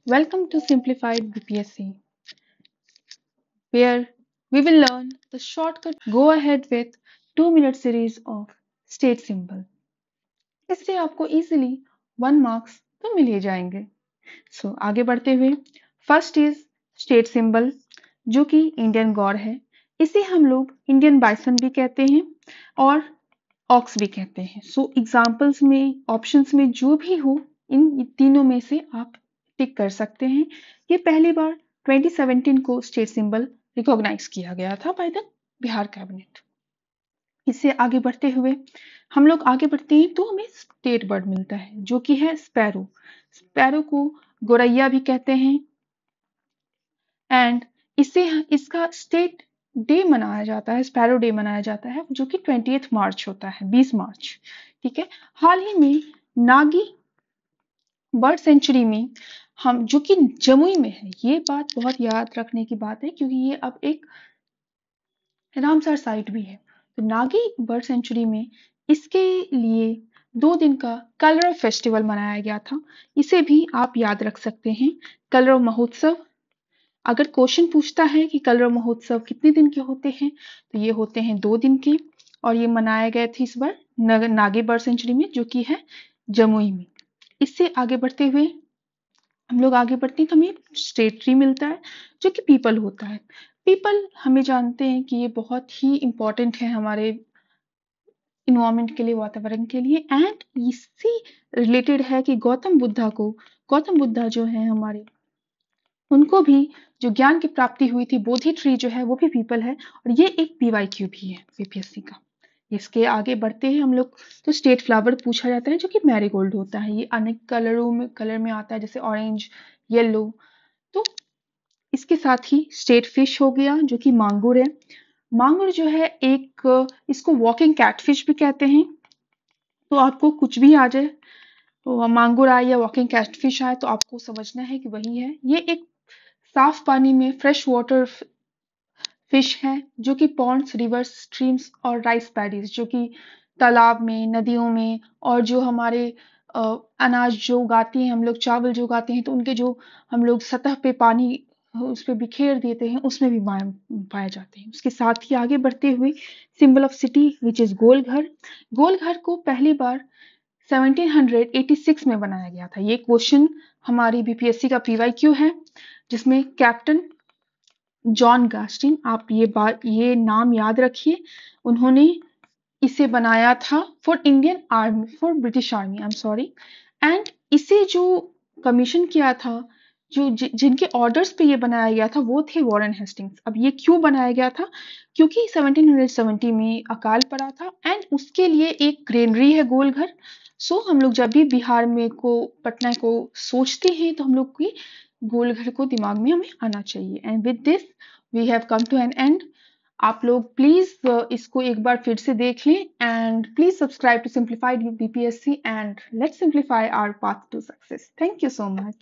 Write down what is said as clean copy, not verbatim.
Welcome to Simplified BPSC, where we will learn the shortcut. Go ahead with 2 minute series of state symbol. इससे आपको easily 1 marks तो मिल ही जाएंगे. So आगे बढ़ते हुए फर्स्ट इज स्टेट सिंबल जो कि इंडियन गॉड है. इसे हम लोग इंडियन बाइसन भी कहते हैं और ऑक्स भी कहते हैं. सो एग्जाम्पल्स में ऑप्शंस में जो भी हो इन तीनों में से आप टिक कर सकते हैं. ये पहली बार 2017 को स्टेट सिंबल रिकॉग्नाइज किया गया था बाय द बिहार कैबिनेट. इससे आगे बढ़ते हुए हम लोग आगे बढ़ते हैं तो हमें स्टेट बर्ड मिलता है जो कि है स्पैरो. स्पैरो को गोरैया भी कहते हैं एंड इसे इसका स्टेट डे मनाया जाता है, स्पैरो डे मनाया जाता है जो कि 20 मार्च होता है, 20 मार्च. ठीक है. हाल ही में नागी बर्ड सेंचुरी में हम जो कि जमुई में है, ये बात बहुत याद रखने की बात है क्योंकि ये अब एक रामसर साइट भी है. तो नागी बर्ड सेंचुरी में इसके लिए 2 दिन का कलरव फेस्टिवल मनाया गया था. इसे भी आप याद रख सकते हैं. कलरव महोत्सव, अगर क्वेश्चन पूछता है कि कलरव महोत्सव कितने दिन के होते हैं तो ये होते हैं 2 दिन के और ये मनाए गए थे इस बार नागी बर्ड सेंचुरी में जो कि है जमुई में. इससे आगे बढ़ते हुए हम लोग आगे बढ़ते हैं तो हमें स्टेट ट्री मिलता है जो कि पीपल होता है. पीपल हमें जानते हैं कि ये बहुत ही इंपॉर्टेंट है हमारे इन्वायरमेंट के लिए, वातावरण के लिए. एंड इसी रिलेटेड है कि गौतम बुद्धा जो है हमारे, उनको भी जो ज्ञान की प्राप्ति हुई थी, बोधि ट्री जो है वो भी पीपल है और ये एक पीवाईक्यू भी है बीपीएससी का. इसके आगे बढ़ते हैं हम लोग तो स्टेट फ्लावर पूछा जाता है जो कि मैरीगोल्ड होता है. ये अनेक कलर में आता है जैसे ऑरेंज, येलो. तो इसके साथ ही स्टेट फिश हो गया जो कि मांगुर है. मांगुर जो है एक, इसको वॉकिंग कैटफिश भी कहते हैं. तो आपको कुछ भी आ जाए तो मांगुर आए या वॉकिंग कैटफिश आए तो आपको समझना है कि वही है. ये एक साफ पानी में फ्रेश वाटर फिश है जो कि पॉन्ड्स, रिवर्स, स्ट्रीम्स और राइस पैडीज जो कि तालाब में, नदियों में और जो हमारे अनाज जो उगाती हैं हम लोग, चावल जो उगाते हैं तो उनके जो हम लोग सतह पे पानी उस पे बिखेर देते हैं उसमें भी पाए जाते हैं. उसके साथ ही आगे बढ़ते हुए symbol of city which is Golghar. Golghar को पहली बार 1786 में बनाया गया था. ये क्वेश्चन हमारी बीपीएससी का पीवाईक्यू है जिसमें कैप्टन जॉन गास्टिन, आप ये नाम याद रखिए, उन्होंने इसे बनाया था for Indian army, for British army, I am sorry. And इसे जो कमीशन किया था, जिनके ऑर्डर्स पे ये बनाया गया था वो थे वॉरेन हेस्टिंग्स. अब ये क्यों बनाया गया था? क्योंकि 1770 में अकाल पड़ा था एंड उसके लिए एक ग्रेनरी है गोलघर. सो हम लोग जब भी बिहार में को पटना को सोचते हैं तो हम लोग की गोलघर को दिमाग में हमें आना चाहिए. And with this we have come to an end. आप लोग प्लीज इसको एक बार फिर से देख लें and please subscribe to simplified BPSC and let's simplify our path to success. Thank you so much.